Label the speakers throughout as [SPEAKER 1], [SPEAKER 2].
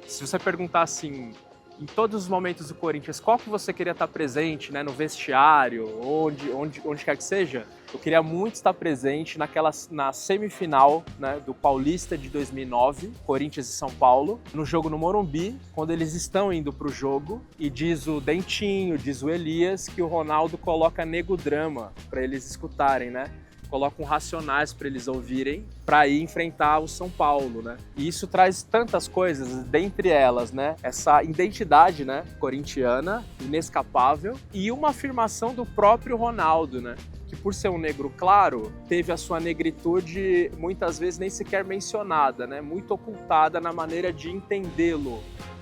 [SPEAKER 1] Se você perguntar assim, em todos os momentos do Corinthians, qual que você queria estar presente, né, no vestiário, onde quer que seja, eu queria muito estar presente na semifinal, né, do Paulista de 2009, Corinthians e São Paulo, no jogo no Morumbi, quando eles estão indo para o jogo e diz o Dentinho, diz o Elias que o Ronaldo coloca Nego Drama para eles escutarem, né? Colocam Racionais para eles ouvirem, para ir enfrentar o São Paulo, né? E isso traz tantas coisas, dentre elas, né? Essa identidade, né, corintiana, inescapável, e uma afirmação do próprio Ronaldo, né? Que por ser um negro claro, teve a sua negritude muitas vezes nem sequer mencionada, né? Muito ocultada na maneira de entendê-lo,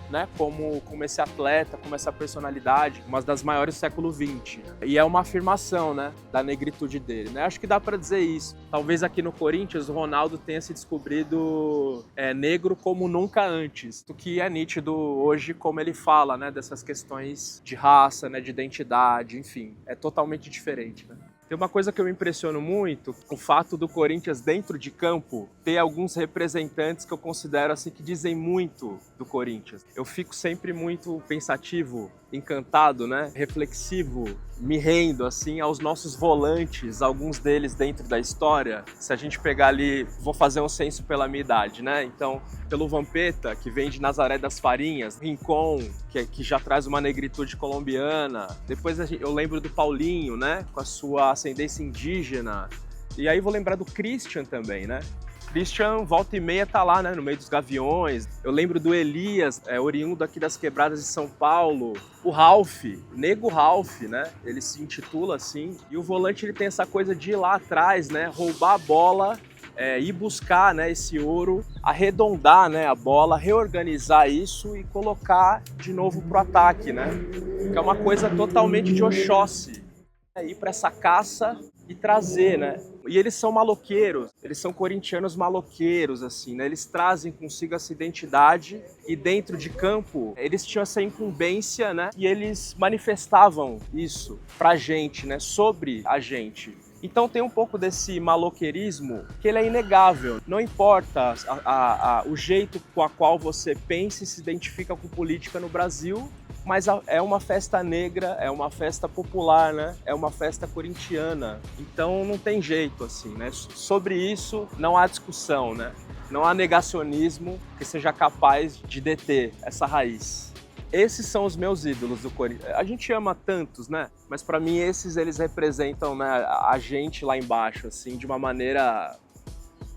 [SPEAKER 1] né, como esse atleta, como essa personalidade, uma das maiores do século XX. E é uma afirmação, né, da negritude dele, né? Acho que dá para dizer isso. Talvez aqui no Corinthians o Ronaldo tenha se descobrido negro como nunca antes. O que é nítido hoje, como ele fala, né, dessas questões de raça, né, de identidade, enfim, é totalmente diferente, né? Tem uma coisa que eu me impressiono muito, o fato do Corinthians dentro de campo ter alguns representantes que eu considero assim que dizem muito do Corinthians. Eu fico sempre muito pensativo, encantado, né, reflexivo, me rendo assim aos nossos volantes, alguns deles dentro da história. Se a gente pegar ali, vou fazer um censo pela minha idade, né? Então, pelo Vampeta, que vem de Nazaré das Farinhas, Rincon, que já traz uma negritude colombiana. Depois eu lembro do Paulinho, né, com a sua ascendência indígena. E aí vou lembrar do Christian também, né? Christian, volta e meia, tá lá, né, no meio dos gaviões. Eu lembro do Elias, oriundo aqui das quebradas de São Paulo. O Ralph, Nego Ralph, né? Ele se intitula assim. E o volante, ele tem essa coisa de ir lá atrás, né? Roubar a bola, ir buscar, né, esse ouro, arredondar, né, a bola, reorganizar isso e colocar de novo pro ataque, né? Que é uma coisa totalmente de Oxóssi. Ir para essa caça e trazer, né? E eles são maloqueiros, eles são corintianos maloqueiros, assim, né? Eles trazem consigo essa identidade e dentro de campo eles tinham essa incumbência, né? E eles manifestavam isso pra gente, né? Sobre a gente. Então tem um pouco desse maloqueirismo que ele é inegável. Não importa o jeito com a qual você pensa e se identifica com política no Brasil, mas é uma festa negra, é uma festa popular, né? É uma festa corintiana. Então não tem jeito, assim, né? Sobre isso não há discussão, né? Não há negacionismo que seja capaz de deter essa raiz. Esses são os meus ídolos do Corinthians. A gente ama tantos, né? Mas para mim eles representam, né, a gente lá embaixo, assim, de uma maneira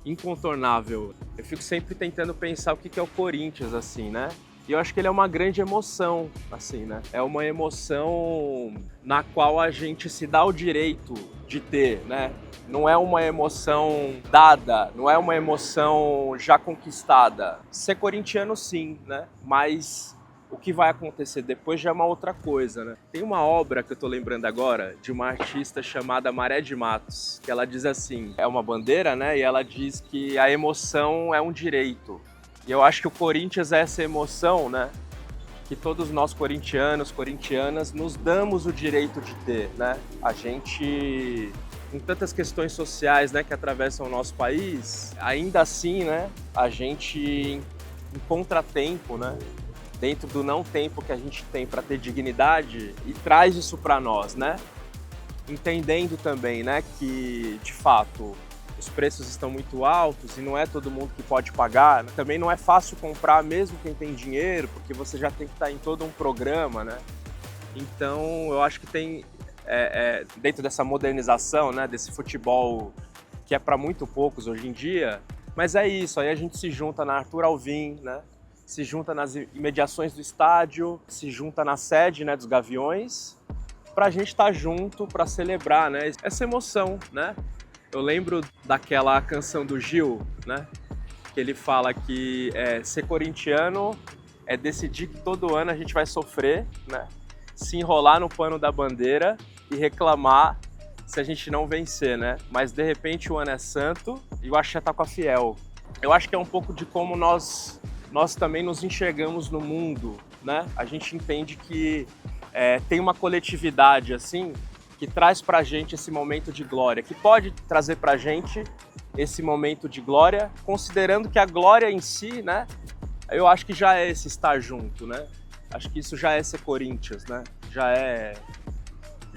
[SPEAKER 1] incontornável. Eu fico sempre tentando pensar o que é o Corinthians, assim, né? E eu acho que ele é uma grande emoção, assim, né? É uma emoção na qual a gente se dá o direito de ter, né? Não é uma emoção dada, não é uma emoção já conquistada. Ser corintiano, sim, né? Mas o que vai acontecer depois já é uma outra coisa, né? Tem uma obra que eu tô lembrando agora de uma artista chamada Maré de Matos, que ela diz assim, é uma bandeira, né? E ela diz que a emoção é um direito. E eu acho que o Corinthians é essa emoção, né? Que todos nós corintianos, corintianas, nos damos o direito de ter, né? A gente, com tantas questões sociais, né, que atravessam o nosso país, ainda assim, né, a gente encontra tempo, né? Dentro do não tempo que a gente tem para ter dignidade e traz isso para nós, né? Entendendo também, né, que de fato os preços estão muito altos e não é todo mundo que pode pagar. Também não é fácil comprar mesmo quem tem dinheiro, porque você já tem que estar em todo um programa, né? Então eu acho que tem, dentro dessa modernização, né, desse futebol que é para muito poucos hoje em dia, mas é isso, aí a gente se junta na Arthur Alvim, né? Se junta nas imediações do estádio, se junta na sede, né, dos Gaviões, pra gente estar junto, para celebrar, né, essa emoção, né? Eu lembro daquela canção do Gil, né? Que ele fala que ser corintiano é decidir que todo ano a gente vai sofrer, né? Se enrolar no pano da bandeira e reclamar se a gente não vencer, né? Mas de repente o ano é santo e o axé tá com a fiel. Eu acho que é um pouco de como nós também nos enxergamos no mundo, né? A gente entende que tem uma coletividade assim que traz pra gente esse momento de glória, que pode trazer pra gente esse momento de glória, considerando que a glória em si, né, Eu acho que já é esse estar junto, né? Acho que isso já é ser Corinthians, né?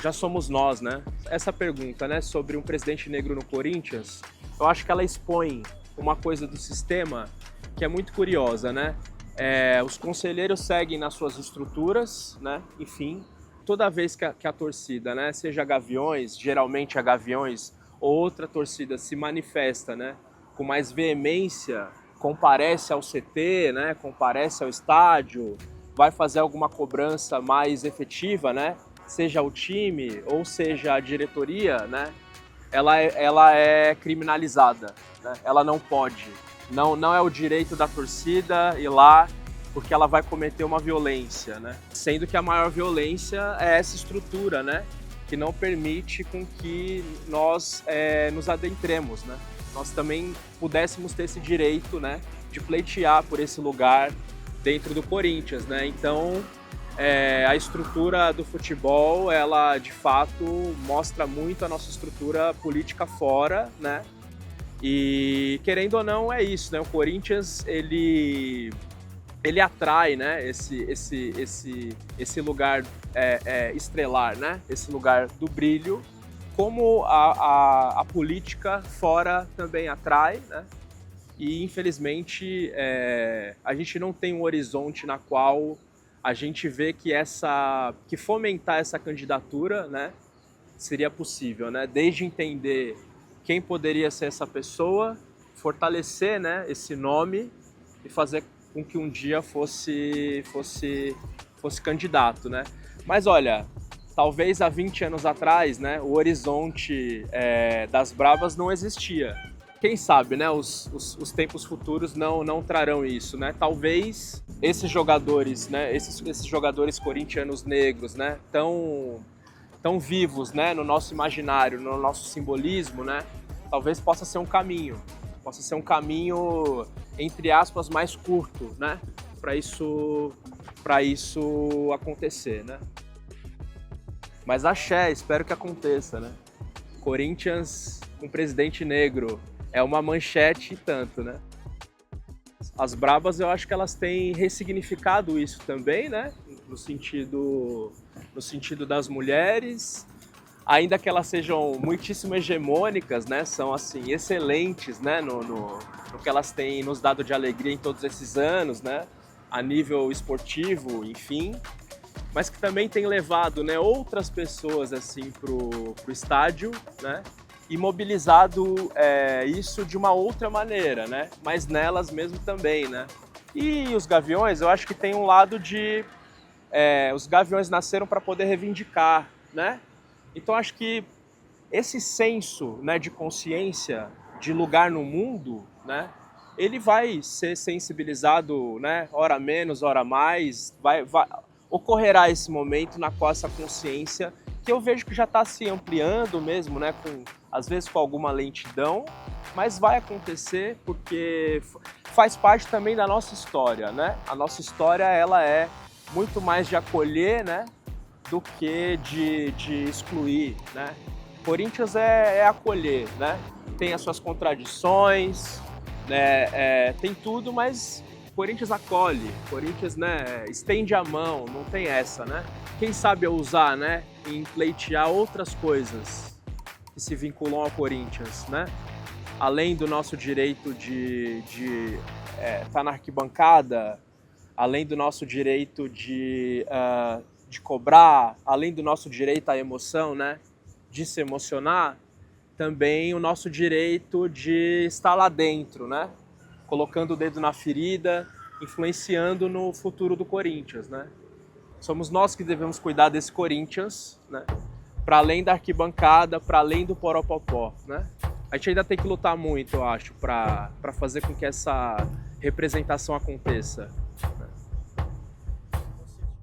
[SPEAKER 1] Já somos nós, né? Essa pergunta, né, sobre um presidente negro no Corinthians, eu acho que ela expõe uma coisa do sistema que é muito curiosa, né? Os conselheiros seguem nas suas estruturas, né? Enfim, toda vez que a torcida, né, seja Gaviões, geralmente a Gaviões, ou outra torcida se manifesta, né, com mais veemência, comparece ao CT, né, comparece ao estádio, vai fazer alguma cobrança mais efetiva, né, seja o time ou seja a diretoria, né, ela é criminalizada, né, ela não pode. Não é o direito da torcida ir lá porque ela vai cometer uma violência, né? Sendo que a maior violência é essa estrutura, né? Que não permite com que nós nos adentremos, né? Nós também pudéssemos ter esse direito, né? De pleitear por esse lugar dentro do Corinthians, né? Então, a estrutura do futebol, ela de fato mostra muito a nossa estrutura política fora, né? E querendo ou não é isso, né? O Corinthians ele atrai, né? Esse lugar estrelar, né? Esse lugar do brilho, como a política fora também atrai, né? E infelizmente a gente não tem um horizonte na qual a gente vê que fomentar essa candidatura, né? Seria possível, né? Desde entender quem poderia ser essa pessoa, fortalecer, né, esse nome e fazer com que um dia fosse candidato, né? Mas olha, talvez há 20 anos atrás, né, o horizonte das Bravas não existia. Quem sabe, né, os tempos futuros não trarão isso, né? Talvez esses jogadores, né, esses jogadores corintianos negros, né, tão vivos, né, no nosso imaginário, no nosso simbolismo, né, talvez possa ser um caminho, entre aspas, mais curto, né, para isso acontecer, né. Mas axé, espero que aconteça, né. Corinthians com presidente negro é uma manchete e tanto, né. As Bravas, eu acho que elas têm ressignificado isso também, né, no sentido das mulheres, ainda que elas sejam muitíssimo hegemônicas, né, são assim excelentes, né, no que elas têm nos dado de alegria em todos esses anos, né, a nível esportivo, enfim, mas que também tem levado, né, outras pessoas assim pro estádio, né, e mobilizado isso de uma outra maneira, né, mas nelas mesmo também, né. E os Gaviões, eu acho que tem um lado de os Gaviões nasceram para poder reivindicar, né? Então acho que esse senso, né, de consciência, de lugar no mundo, né, ele vai ser sensibilizado, né, hora menos, hora mais, ocorrerá esse momento na qual essa consciência, que eu vejo que já está se ampliando mesmo, né, às vezes com alguma lentidão, mas vai acontecer porque faz parte também da nossa história, né? A nossa história, ela é muito mais de acolher, né, do que de excluir, né? Corinthians é acolher, né? Tem as suas contradições, né? Tem tudo, mas Corinthians acolhe, Corinthians, né, estende a mão, não tem essa, né? Quem sabe usar, né, em pleitear outras coisas que se vinculam ao Corinthians, né? Além do nosso direito de estar na arquibancada, além do nosso direito de cobrar, além do nosso direito à emoção, né, de se emocionar, também o nosso direito de estar lá dentro, né, colocando o dedo na ferida, influenciando no futuro do Corinthians, né. Somos nós que devemos cuidar desse Corinthians, né, para além da arquibancada, para além do poropopó, né. A gente ainda tem que lutar muito, eu acho, para fazer com que essa representação aconteça, né?